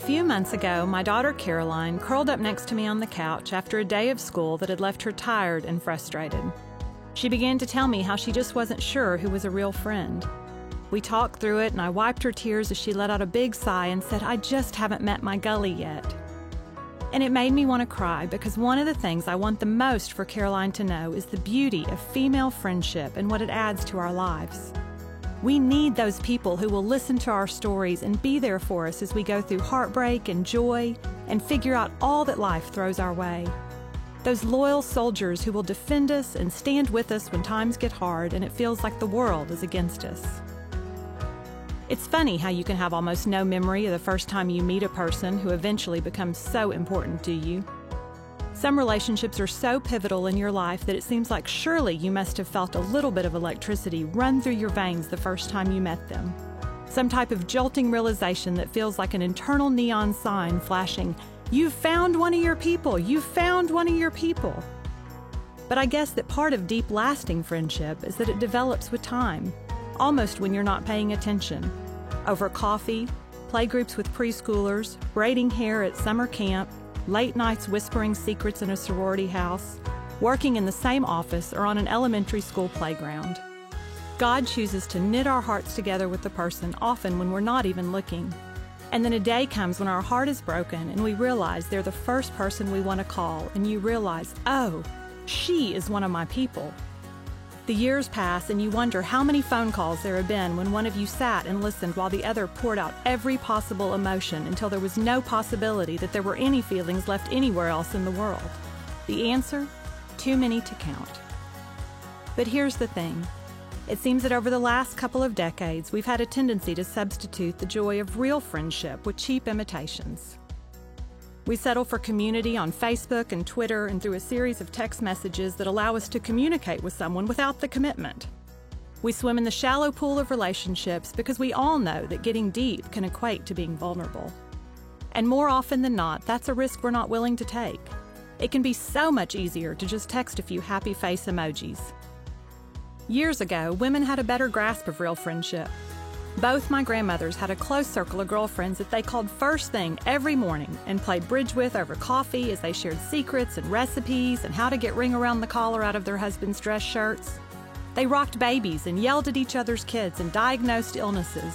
few months ago, my daughter Caroline curled up next to me on the couch after a day of school that had left her tired and frustrated. She began to tell me how she just wasn't sure who was a real friend. We talked through it, and I wiped her tears as she let out a big sigh and said, "I just haven't met my Gully yet." And it made me want to cry, because one of the things I want the most for Caroline to know is the beauty of female friendship and what it adds to our lives. We need those people who will listen to our stories and be there for us as we go through heartbreak and joy and figure out all that life throws our way. Those loyal soldiers who will defend us and stand with us when times get hard and it feels like the world is against us. It's funny how you can have almost no memory of the first time you meet a person who eventually becomes so important to you. Some relationships are so pivotal in your life that it seems like surely you must have felt a little bit of electricity run through your veins the first time you met them. Some type of jolting realization that feels like an internal neon sign flashing, "You've found one of your people! You've found one of your people!" But I guess that part of deep, lasting friendship is that it develops with time, almost when you're not paying attention. Over coffee, playgroups with preschoolers, braiding hair at summer camp, late nights whispering secrets in a sorority house, working in the same office or on an elementary school playground. God chooses to knit our hearts together with the person often when we're not even looking. And then a day comes when our heart is broken and we realize they're the first person we want to call, and you realize, oh, she is one of my people. The years pass and you wonder how many phone calls there have been when one of you sat and listened while the other poured out every possible emotion until there was no possibility that there were any feelings left anywhere else in the world. The answer? Too many to count. But here's the thing. It seems that over the last couple of decades, we've had a tendency to substitute the joy of real friendship with cheap imitations. We settle for community on Facebook and Twitter and through a series of text messages that allow us to communicate with someone without the commitment. We swim in the shallow pool of relationships because we all know that getting deep can equate to being vulnerable. And more often than not, that's a risk we're not willing to take. It can be so much easier to just text a few happy face emojis. Years ago, women had a better grasp of real friendship. Both my grandmothers had a close circle of girlfriends that they called first thing every morning and played bridge with over coffee as they shared secrets and recipes and how to get ring around the collar out of their husband's dress shirts. They rocked babies and yelled at each other's kids and diagnosed illnesses.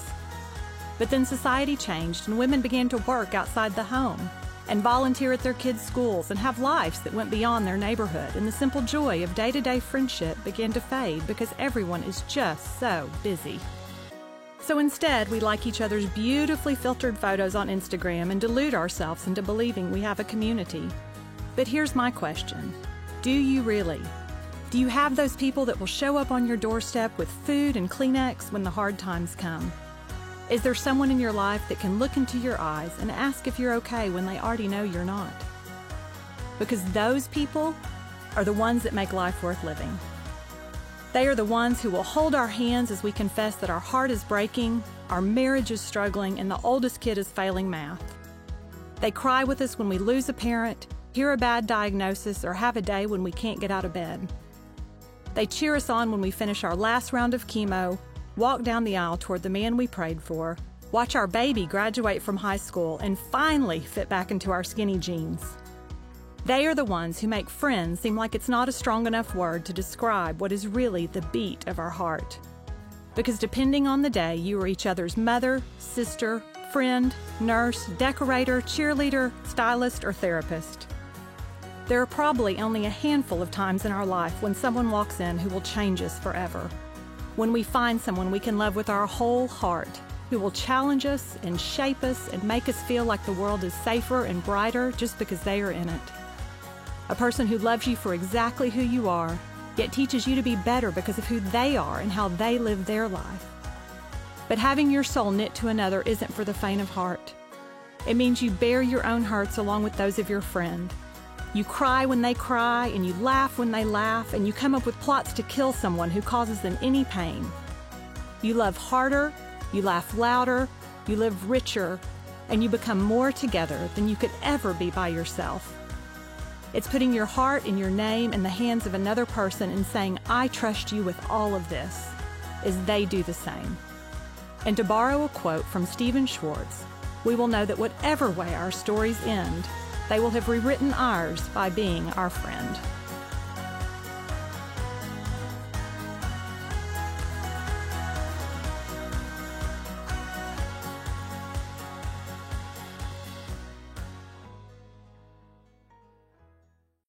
But then society changed and women began to work outside the home and volunteer at their kids' schools and have lives that went beyond their neighborhood, and the simple joy of day-to-day friendship began to fade because everyone is just so busy. So instead, we like each other's beautifully filtered photos on Instagram and delude ourselves into believing we have a community. But here's my question. Do you really? Do you have those people that will show up on your doorstep with food and Kleenex when the hard times come? Is there someone in your life that can look into your eyes and ask if you're okay when they already know you're not? Because those people are the ones that make life worth living. They are the ones who will hold our hands as we confess that our heart is breaking, our marriage is struggling, and the oldest kid is failing math. They cry with us when we lose a parent, hear a bad diagnosis, or have a day when we can't get out of bed. They cheer us on when we finish our last round of chemo, walk down the aisle toward the man we prayed for, watch our baby graduate from high school, and finally fit back into our skinny jeans. They are the ones who make friends seem like it's not a strong enough word to describe what is really the beat of our heart. Because depending on the day, you are each other's mother, sister, friend, nurse, decorator, cheerleader, stylist, or therapist. There are probably only a handful of times in our life when someone walks in who will change us forever. When we find someone we can love with our whole heart, who will challenge us and shape us and make us feel like the world is safer and brighter just because they are in it. A person who loves you for exactly who you are, yet teaches you to be better because of who they are and how they live their life. But having your soul knit to another isn't for the faint of heart. It means you bear your own hurts along with those of your friend. You cry when they cry, and you laugh when they laugh, and you come up with plots to kill someone who causes them any pain. You love harder, you laugh louder, you live richer, and you become more together than you could ever be by yourself. It's putting your heart and your name in the hands of another person and saying, I trust you with all of this, as they do the same. And to borrow a quote from Stephen Schwartz, We will know that whatever way our stories end, they will have rewritten ours by being our friend.